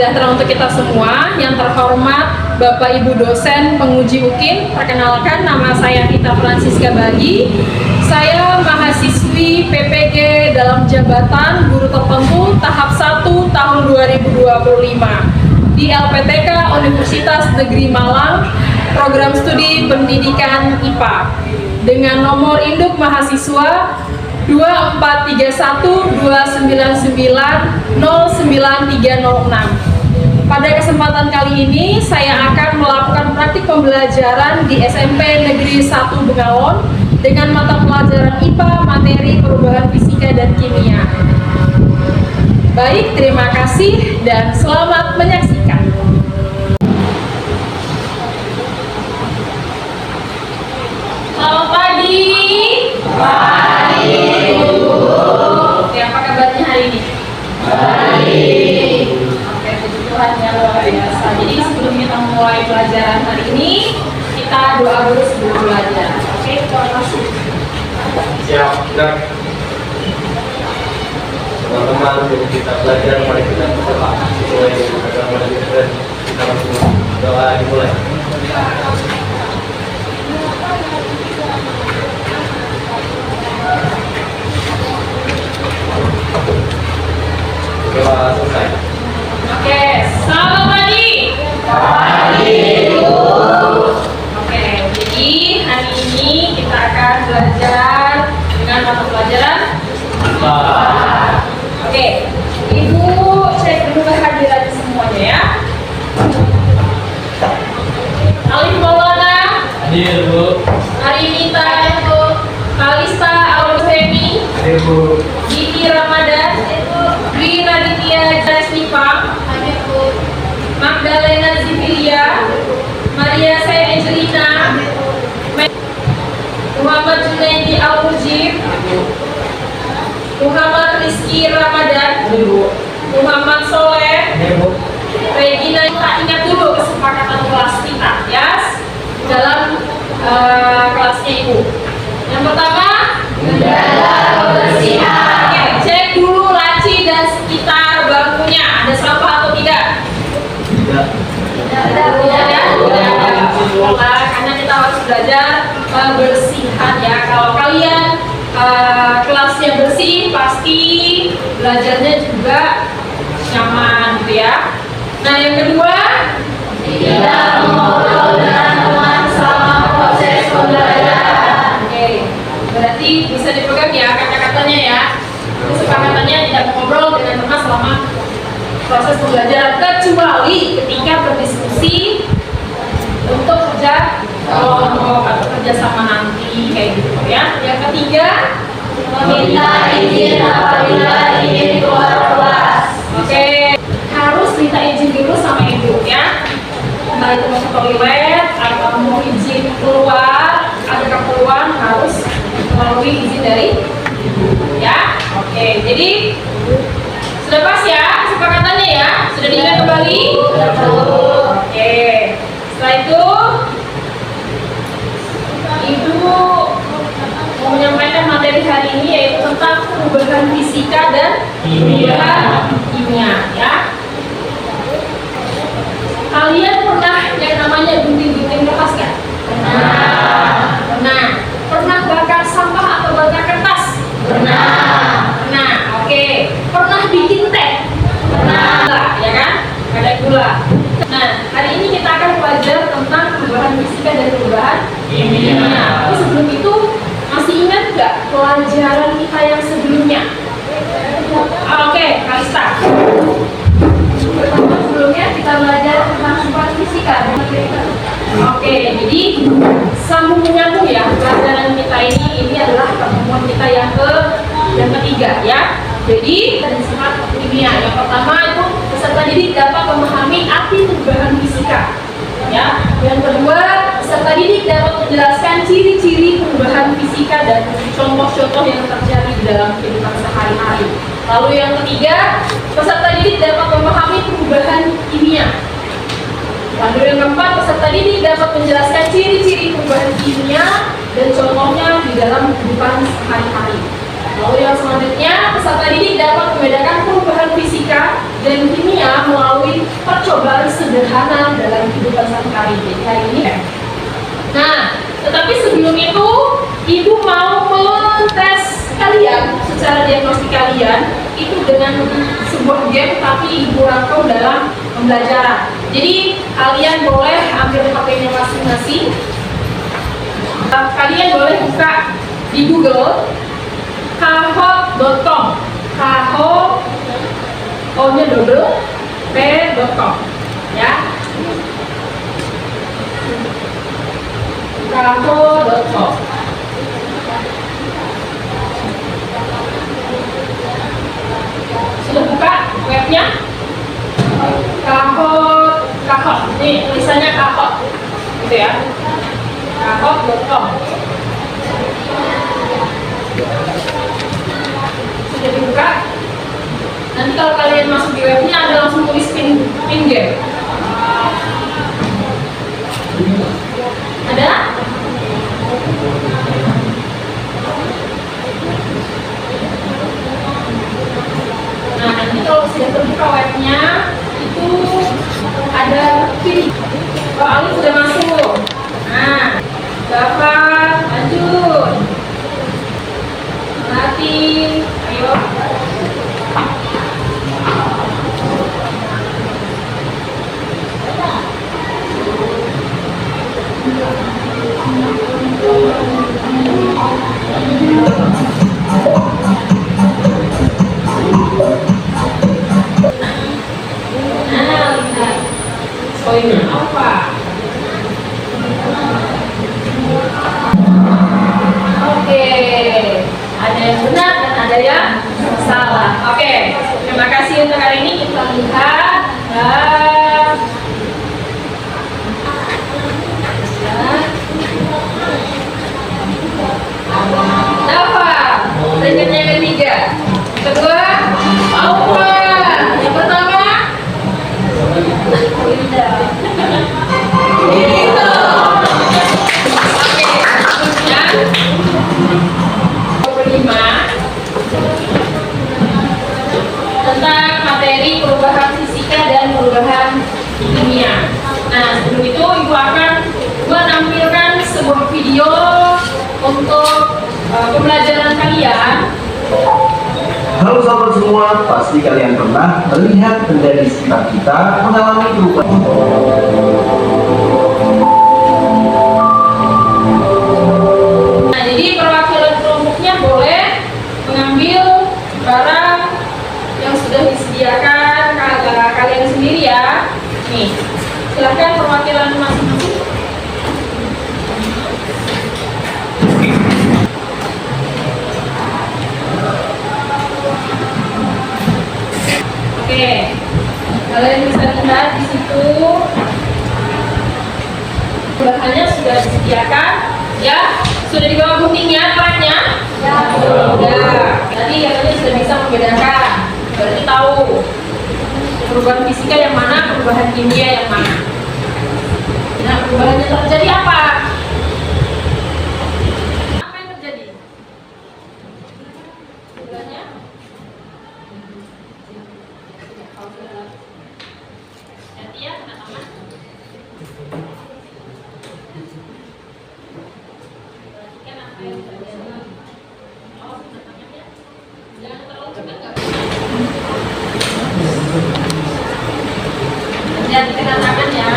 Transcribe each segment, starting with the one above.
sejahtera untuk kita semua. Yang terhormat Bapak Ibu dosen penguji UKIN, perkenalkan nama saya Rita Francisca Bagi. Saya mahasiswi PPG dalam jabatan guru tertentu tahap 1 tahun 2025 di LPTK Universitas Negeri Malang, program studi pendidikan IPA dengan nomor induk mahasiswa 24312990936. Pada kesempatan kali ini saya akan melakukan praktik pembelajaran di SMP Negeri 1 Bengalon dengan mata pelajaran IPA materi perubahan fisika dan kimia. Baik, terima kasih dan selamat menyaksikan. Selamat pagi. Pagi, Bu. Oke, apa kabarnya hari ini? Baik. Oke, puji Tuhan ya, luar biasa. Jadi sebelum kita mulai pelajaran hari ini, kita doa dulu sebelum belajar. Oke, terima kasih. Siap, siap. Teman-teman, sebelum kita belajar, mari kita berdoa sesuai dengan agama kita. Kita langsung doa dimulai. Doa selesai. Oke, selamat pagi. Pagi, Bu. Oke, jadi hari ini kita akan belajar dengan mata pelajaran IPA. Oke, Ibu cek dulu kehadiran semuanya ya. Alif Maulana, Hadir, Bu. Arinita, Kalista Alfemi, Hadir, Bu. Gigi Ramadan, Dwi Raditya Jasnipang, Magdalena Zivilia, Maria Saya Angelina, Muhammad Junaidi Al-Mujib, Muhammad Rizky Ramadan, Muhammad Soleh, Regina. Kita ingat dulu kesepakatan kelas kita ya dalam kelasnya Ibu. Yang pertama, menjaga kebersihan. Oke, cek dulu laci dan sekitar bangkunya ada sampah atau tidak? Tidak. Tidak ada. Karena kita harus belajar kebersihan ya. Kalau kalian kelasnya bersih, pasti belajarnya juga nyaman gitu ya. Nah, yang kedua, tidak mengobrol dengan teman selama proses pembelajaran. Oke, berarti bisa dipegang ya kata-katanya ya. Kesepakatannya tidak mengobrol dengan teman selama proses pembelajaran, kecuali ketika berdiskusi untuk kerja kelompok atau kerja sama nanti kayak gitu ya. Yang ketiga, meminta izin apabila ingin keluar kelas. Oke, harus minta izin dulu sama ibu ya. Entah itu mau ke toilet atau mau izin keluar, ada keperluan harus melalui izin dari ibu ya. Oke, jadi sudah pas ya kesepakatannya ya? Sudah diingat kembali? Oke, setelah itu Ibu mau menyampaikan materi hari ini yaitu tentang perubahan fisika dan perubahan kimia ya. Kalian pernah yang namanya gunting-gunting kertas kan? Pernah. Pernah bakar sampah atau bakar kertas? Pernah. Oke. Pernah bikin teh? Pernah. Ya kan? Ada gula. Nah, hari ini kita akan belajar tentang perubahan fisika dan perubahan kimia. Tapi sebelum itu masih ingat nggak pelajaran kita yang sebelumnya? Oke, Kalista. Pertama sebelumnya kita belajar tentang perubahan fisika. Oke, jadi sambung menyambung ya pelajaran kita ini adalah pertemuan kita yang ketiga ya. Jadi sifat kimia yang pertama itu peserta didik dapat memahami arti perubahan fisika. Ya, yang kedua peserta didik dapat menjelaskan ciri-ciri perubahan fisika dan contoh-contoh yang terjadi di dalam kehidupan sehari-hari. Lalu yang ketiga peserta didik dapat memahami perubahan kimia. Lalu yang keempat peserta didik dapat menjelaskan ciri-ciri perubahan kimia dan contohnya di dalam kehidupan sehari-hari. Lalu yang selanjutnya, peserta didik dapat membedakan perubahan fisika dan kimia melalui pembebasan hari. Jadi hari ini kan. Nah, tetapi sebelum itu ibu mau mentes kalian secara diagnostik kalian itu dengan sebuah game tapi ibu rangkum dalam pembelajaran. Jadi kalian boleh ambil HP-nya masing-masing. Kalian boleh buka di Google kahoot.com. Kahoot O-nya double p.com ya. Kahoot.com. Sudah buka webnya? Kahoot. Nih tulisannya Kahoot gitu ya. Kahoot.com. Sudah dibuka. Nanti kalau kalian masuk di webnya ada langsung tulis pin game. Ada? Nah, nanti kalau sudah terbuka webnya itu ada pin. Oh, Ali sudah masuk. Nah, dapat lanjut. Latih, ayo. Poinnya apa? Oke, ada yang benar dan ada yang salah. Oke, terima kasih untuk hari ini. Kita lihat. Dapat. Berikutnya yang ketiga. Kedua, apa? Yang pertama. Itu. Oke, selanjutnya 25 tentang materi perubahan fisika dan perubahan kimia. Nah, sebelum itu ibu akan menampilkan sebuah video untuk pembelajaran kalian. Halo sahabat semua, pasti kalian pernah melihat benda di sekitar kita mengalami perubahan. Nah, jadi perwakilan kelompoknya boleh mengambil barang yang sudah disediakan kalian sendiri ya. Nih, silahkan perwakilan masing-masing. Oke, kalian bisa lihat di situ bahannya sudah disediakan, ya. Sudah di bawah guntingnya, keraknya? Ya. Sudah. Tadi katanya sudah bisa membedakan. Berarti tahu perubahan fisika yang mana, perubahan kimia yang mana. Nah, perubahan yang terjadi apa? Apa yang terjadi? Perubahannya? Hati ya, teman-teman. Perhatikan apa yang terjadi. Oh, teman-teman ya. Jangan terlalu cepat nggak? Hati-hati kena tangan ya.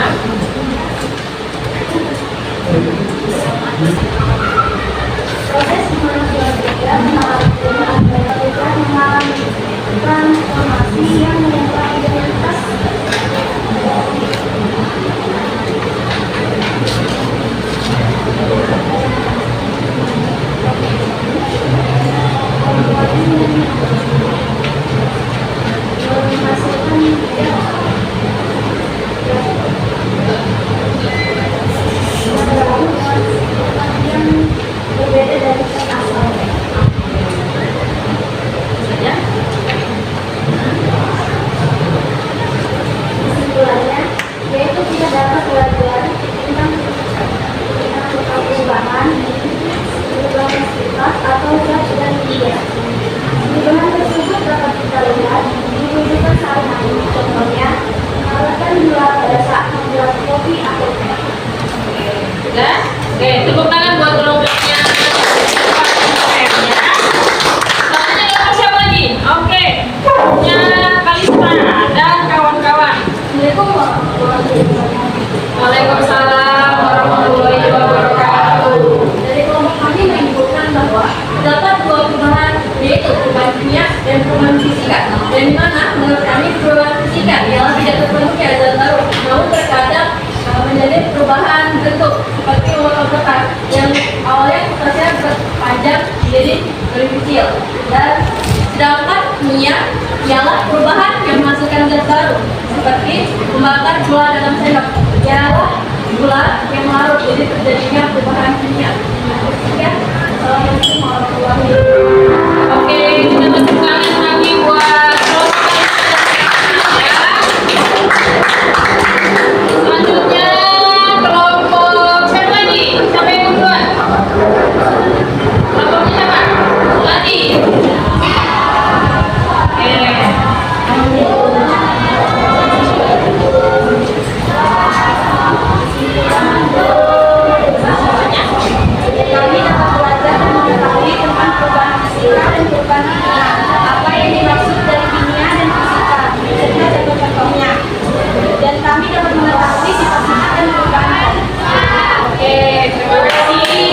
perubahan bentuk seperti otot-otot yang awalnya kertasnya berpanjang jadi lebih kecil, dan sedangkan minyak ialah perubahan yang menghasilkan zat baru seperti membakar gula dalam sendok, ialah gula yang larut, jadi terjadinya perubahan kimia. Ya, assalamualaikum warahmatullahi wabarakatuh. Oke, kita tepuk tangan lagi buat selanjutnya kelompok siapa lagi? Siapa yang duluan? Kelompoknya siapa? Lati. Kami dapat belajar dan mengetahui tentang perubahan fisika dan perubahan kimia. Apa yang dimaksud dari kimia dan fisika, serta contoh-contohnya. Dan kami dapat mengetahui sifat-sifat dan perubahan. Oke, terima kasih.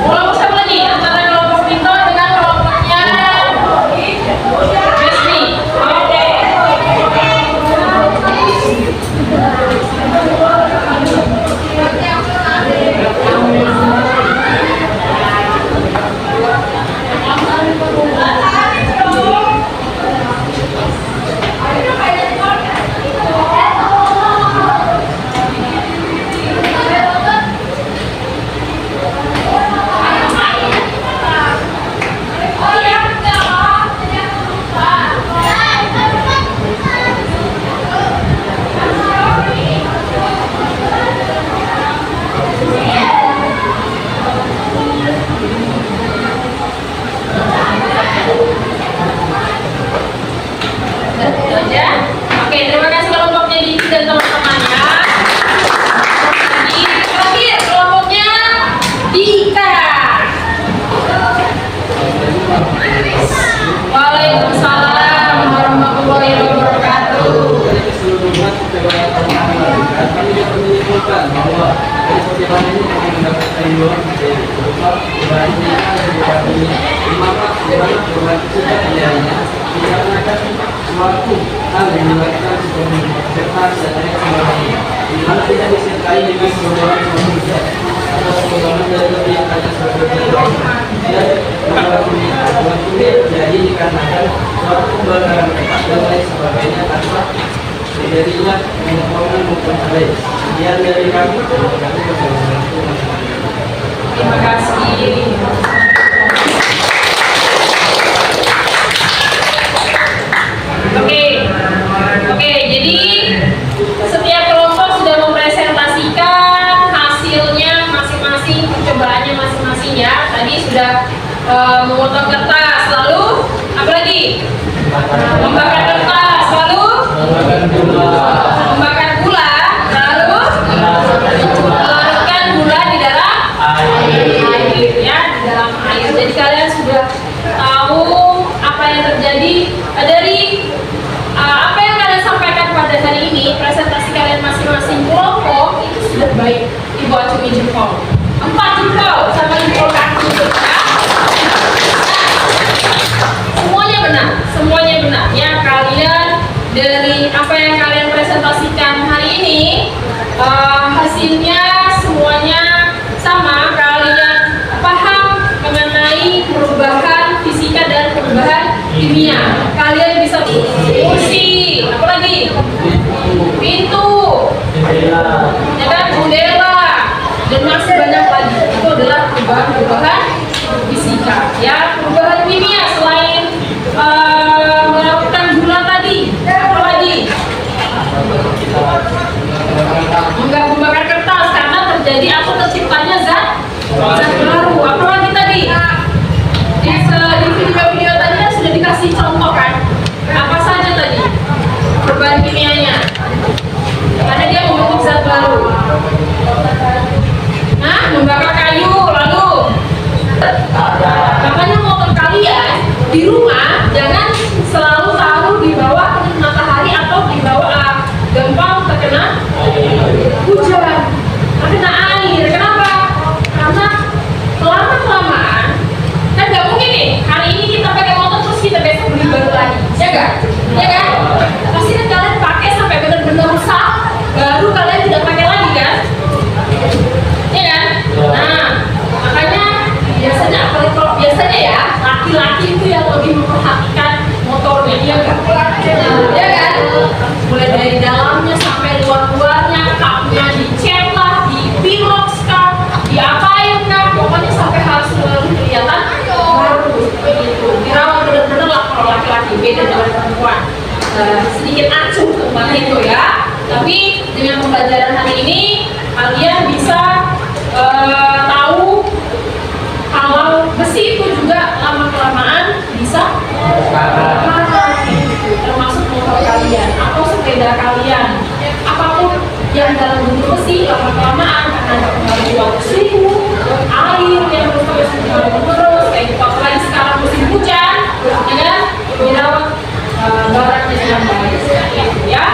Kelompok siapa lagi? Antara kelompok Vito dengan kelompoknya Resmi. Oke. Itu aja. Oke, terima kasih kelompoknya Diki dan teman-temannya. Jadi terakhir kelompoknya Dika. Waalaikumsalam warahmatullahi wabarakatuh. Keseluruhan kami dapat menyimpulkan bahwa persiapan ini akan mendapat ayuan dari berupa perubahannya dan ini dimana perubahan tersebut adanya dikarenakan suatu hal yang menyebabkan sebuah kertas dan ayat sebagainya dimana tidak disertai dengan perubahan manusia atau perubahan dari lebih yang ada sebagai dan perubahan kimia terjadi dikarenakan suatu pembakaran kertas dan lain sebagainya tanpa terjadinya pengetahuan maupun lain. Sekian dari kami. Terima kasih. Oke, jadi setiap kelompok sudah mempresentasikan hasilnya masing-masing, percobaannya masing-masing ya. Tadi sudah memotong kertas, lalu apa lagi? Membakar kertas, lalu membakar gula, lalu melarutkan gula di dalam air ya, di dalam air. Jadi kalian sudah tahu apa yang terjadi dari apa yang kalian sampaikan pada hari ini. Presentasi kalian masing-masing kelompok itu sudah baik. Ibu acungi jempol, 4 jempol sama jempol kaki ya. Semuanya benar ya. Kalian dari apa yang kalian presentasikan hari ini, hasilnya semuanya sama. Kalian paham mengenai perubahan fisika dan perubahan kimia. Kalian bisa kursi, apa lagi? Pintu, ya kan, jendela, dan masih banyak lagi. Itu adalah perubahan fisika ya. Perubahan kimia selain melakukan gula tadi, apa lagi? Enggak membakar kertas karena terjadi atau terciptanya zat baru. Apa lagi tadi? Di video-video tadi kan sudah dikasih contoh kan? Apa saja tadi perubahan kimianya? Karena dia membentuk zat baru. Nah, membakar kayu, lalu makanya motor kalian di rumah jangan selalu taruh di bawah matahari atau di bawah gampang terkena hujan, terkena air. Kenapa? Karena lama-kelamaan kan nggak mungkin nih hari ini kita pakai motor terus kita besok beli baru lagi, ya nggak? Ya kan? sedikit acuh tentang itu ya. Tapi dengan pembelajaran hari ini kalian bisa tahu kalau besi itu juga lama kelamaan bisa termasuk motor kalian atau sepeda kalian, apapun yang dalam bentuk besi lama kelamaan karena ada pengaruh waktu suhu, air yang terus kayak gitu. Apalagi sekarang musim hujan, ya kan, dirawat barangnya dengan baik ya.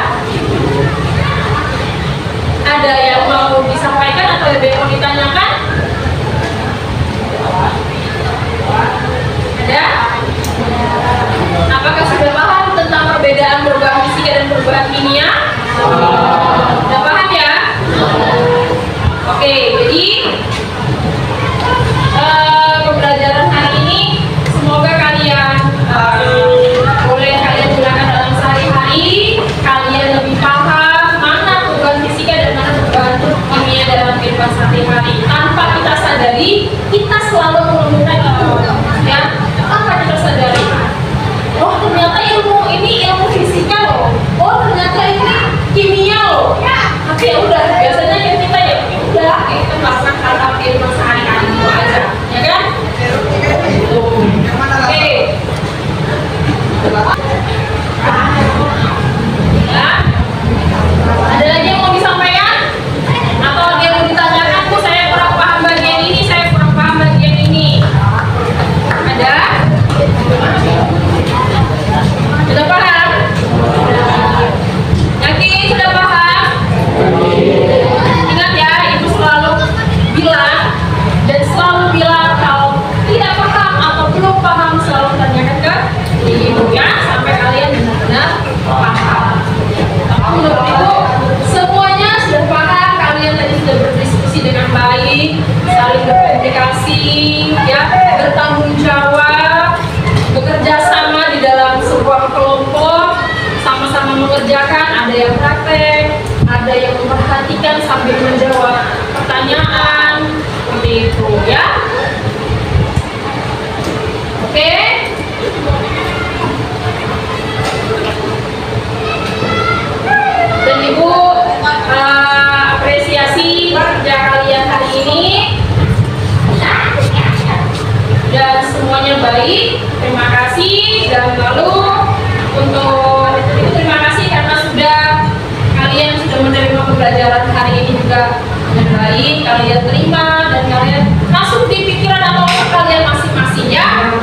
Ada yang mau disampaikan atau lebih mau ditanyakan? Ada? Apakah sudah paham tentang perbedaan perubahan fisika dan perubahan kimia? Sudah paham ya? Oke, jadi pembelajaran hari ini semoga kalian boleh kalian gunakan dalam sehari-hari. Kalian lebih paham mana perubahan fisika dan mana perubahan kimia dalam kehidupan sehari-hari. Tanpa kita sadari, kita selalu menemukan itu, ya. Tanpa kita sadari, oh ternyata ilmu ini ilmu fisika loh, oh ternyata ini kimia loh. Tapi ya udah, biasanya kita ya udah kita melakukan hal-hal kehidupan sehari-hari itu aja, ya kan? Oke. Ya. Ada lagi yang mau disampaikan? Atau ada yang mau ditanyakan? Bu, saya kurang paham bagian ini, saya kurang paham bagian ini. Ada? Sudah paham? Yakin sudah paham? Ingat ya, Ibu selalu bilang dan selalu bilang kalau tidak paham atau belum paham selalu tanyakan ke Ibu ya, sampai kalian benar-benar paham. Menurut Ibu semuanya sudah paham, kalian tadi sudah berdiskusi dengan baik, saling berkomunikasi, ya, bertanggung jawab, bekerja sama di dalam sebuah kelompok, sama-sama mengerjakan, ada yang praktek, ada yang memperhatikan sambil menjawab pertanyaan, seperti itu ya. Oke. Dan Ibu apresiasi kerja kalian hari ini dan semuanya baik. Terima kasih. Dan lalu untuk Ibu terima kasih karena kalian sudah menerima pembelajaran hari ini juga dengan baik. Kalian terima dan kalian masuk di pikiran atau otak kalian masing-masing ya.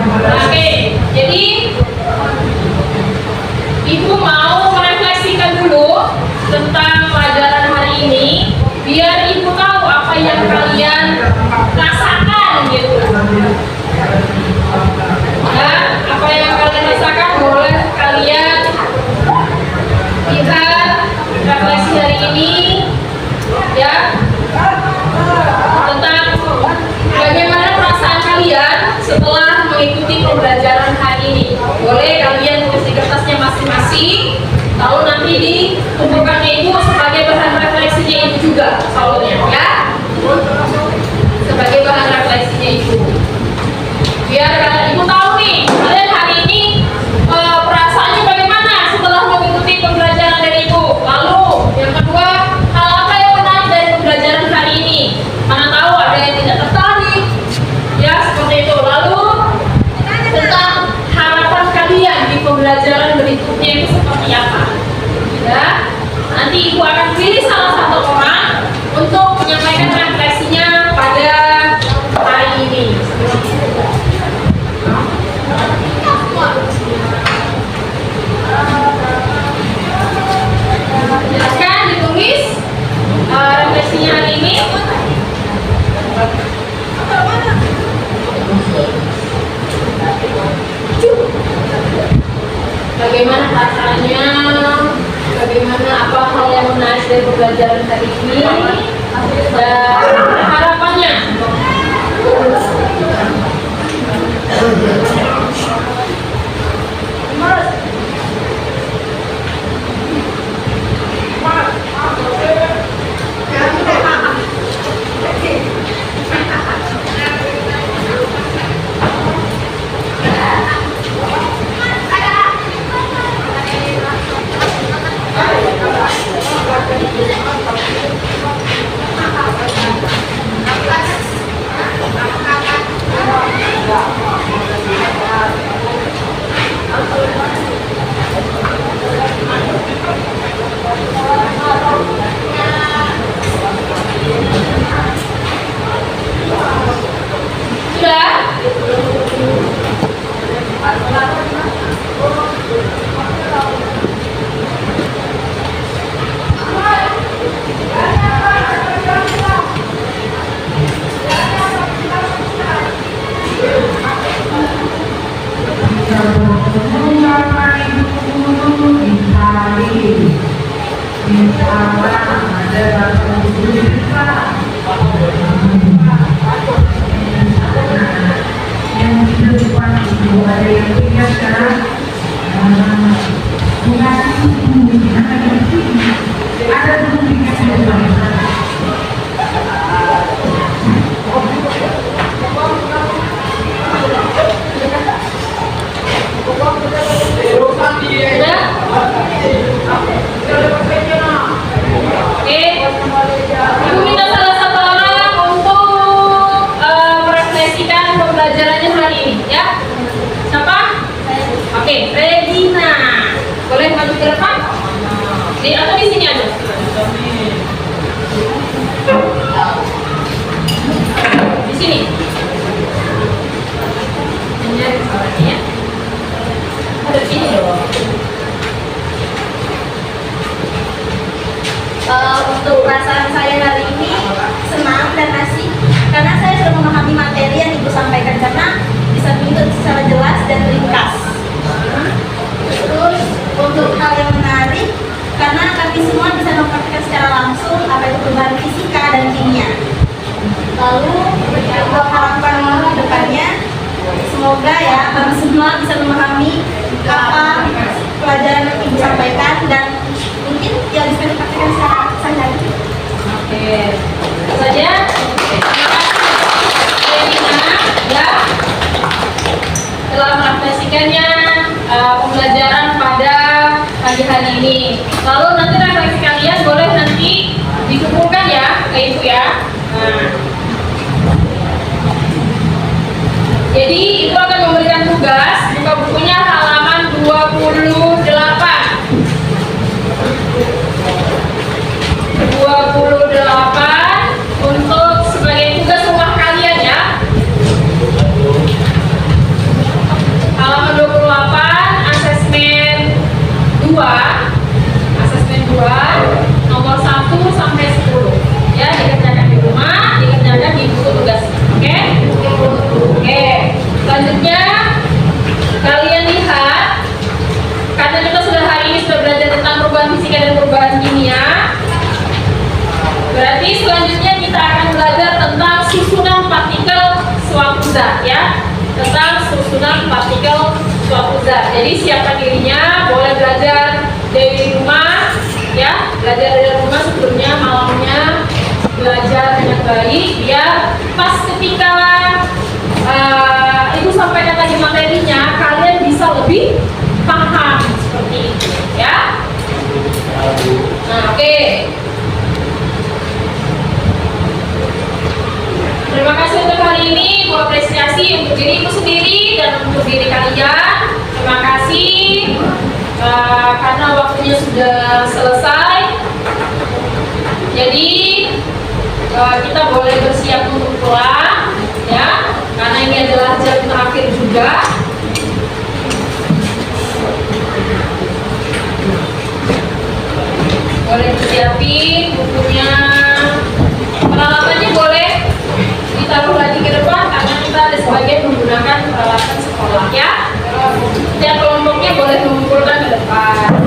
Oke. Jadi Ibu mau merefleksikan dulu tentang pelajaran hari ini biar Ibu tahu apa yang kalian rasakan gitu. Ya, apa yang kalian rasakan boleh kalian lihat refleksi hari ini ya, tentang bagaimana perasaan kalian setelah mengikuti pembelajaran hari ini. Boleh kalian tulis di kertasnya masing-masing, lalu nanti dikumpulkan Ibu sebagai bahan refleksinya Ibu juga soalnya ya, sebagai bahan refleksinya Ibu. Biar Ibu tahu nih, kalian hari ini perasaannya bagaimana setelah mengikuti pembelajaran dari Ibu. Lalu yang kedua, hal apa yang menarik dari pembelajaran hari ini? Mana tahu ada yang tidak tertarik, ya seperti itu. Lalu tentang harapan kalian di pembelajaran berikutnya itu seperti apa? Ya, nanti Ibu akan pilih salah satu orang untuk menyampaikan refleksinya pada hari ini. Silakan ditulis refleksinya hari ini. Bagaimana perasaannya? Bagaimana apa hal yang menarik dari pembelajaran hari ini? Dan harapannya. Ibu ada yang punya sekarang bukan ada komunikasi yang baik. Sudah? Oke. Ibu minta salah satu orang untuk merefleksikan pembelajarannya hari ini, ya. Siapa? Oke, Regina. Boleh maju ke depan? Atau di sini aja? Di sini. Ini salahnya ya. Ada di sini loh. Untuk perasaan saya hari ini senang dan asik karena saya sudah memahami materi yang Ibu sampaikan karena bisa dituntut secara jelas dan ringkas. Terus untuk hal yang menarik karena kami semua bisa mempraktikkan secara langsung apa itu perubahan fisika dan kimia. Lalu untuk harapan ke depannya semoga ya kami semua bisa memahami apa pelajaran yang Ibu sampaikan dan mungkin yang bisa dipraktikkan secara sehari-hari. Oke. Itu saja. Terima kasih Regina ya telah merefleksikannya pembelajaran pada pagi hari ini. Lalu nanti refleksi kalian boleh nanti dikumpulkan ya ke Ibu ya. Nah. Jadi Ibu akan memberikan tugas buka bukunya halaman 28 untuk sebagai tugas rumah kalian ya. Halaman 28 asesmen 2 nomor 1 sampai 10 ya, dikerjakan di rumah, dikerjakan di buku tugas. Oke? Oke. Selanjutnya kalian lihat karena kita sudah hari ini sudah belajar tentang perubahan fisika dan perubahan kimia. Berarti selanjutnya kita akan belajar tentang susunan partikel suatu zat ya. Tentang susunan partikel suatu zat. Jadi siapkan dirinya, boleh belajar dari rumah ya. Belajar dari rumah sebelumnya, malamnya belajar dengan baik biar pas ketika Ibu sampaikan tadi materinya kalian bisa lebih paham seperti itu ya. Nah, oke. Terima kasih untuk hari ini. Ibu apresiasi untuk diri Ibu sendiri dan untuk diri kalian. Terima kasih karena waktunya sudah selesai. Jadi kita boleh bersiap untuk pulang ya, karena ini adalah jam terakhir juga. Boleh disiapin bukunya, peralatannya boleh ditaruh lagi ke depan karena kita ada sebagian menggunakan peralatan sekolah ya. Setiap kelompoknya boleh mengumpulkan ke depan.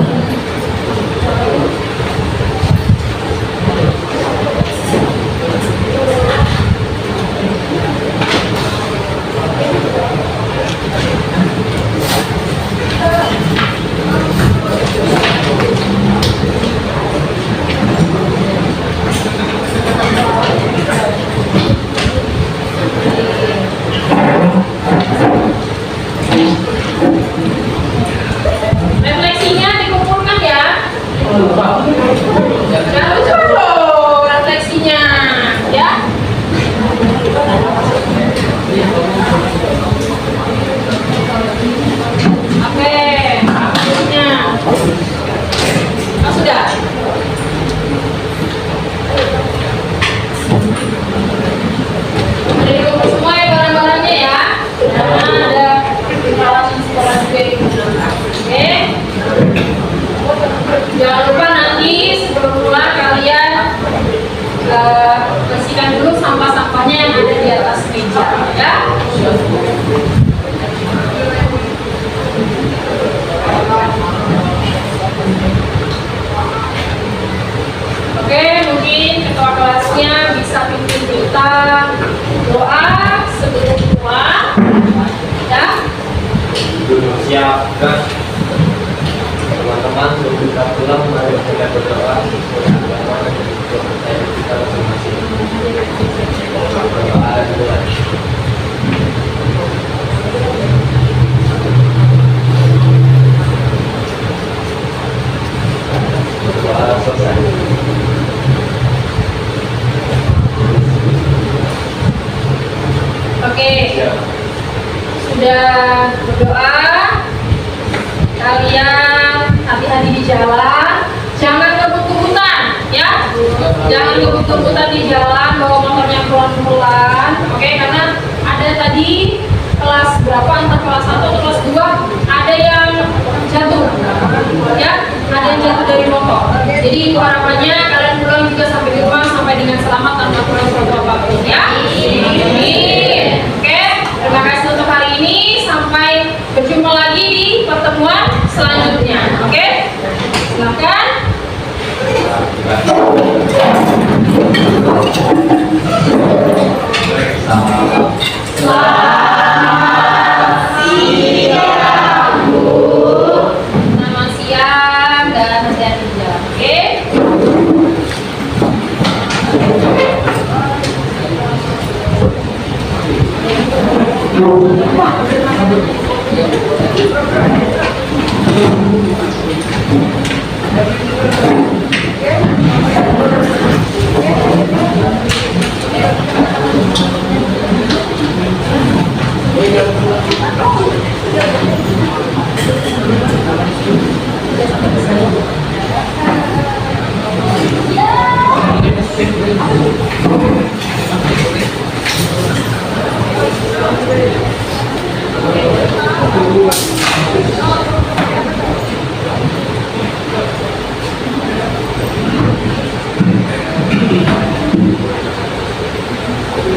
Siap, kan? Teman-teman, sebelum kita pulang, mari kita berdoa sesuai agama dan kepercayaan kita masing-masing. Berdoa dulu. Berdoa selesai. Oke, Siap. sudah berdoa. Kalian hati-hati di jalan, jangan kebut-kebutan, ya. Jangan kebut-kebutan di jalan, bawa motornya pelan-pelan, oke? Karena ada tadi kelas berapa, antara kelas 1 atau kelas 2, ada yang jatuh, ya. Ada yang jatuh dari motor. Jadi itu harapannya kalian pulang juga sampai di rumah sampai dengan selamat tanpa kurang suatu apapun, ya. Amin. Oke, terima kasih untuk hari ini. Sampai berjumpa lagi di pertemuan selanjutnya. Oke, silakan. Selamat siang dan hati-hati di jalan. Oke.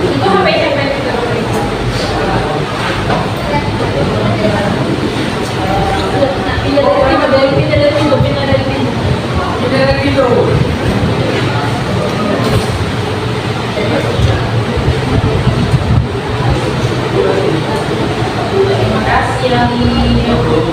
Itu HP siapa yang kita pakai? Pindah dari pintu. Terima kasih.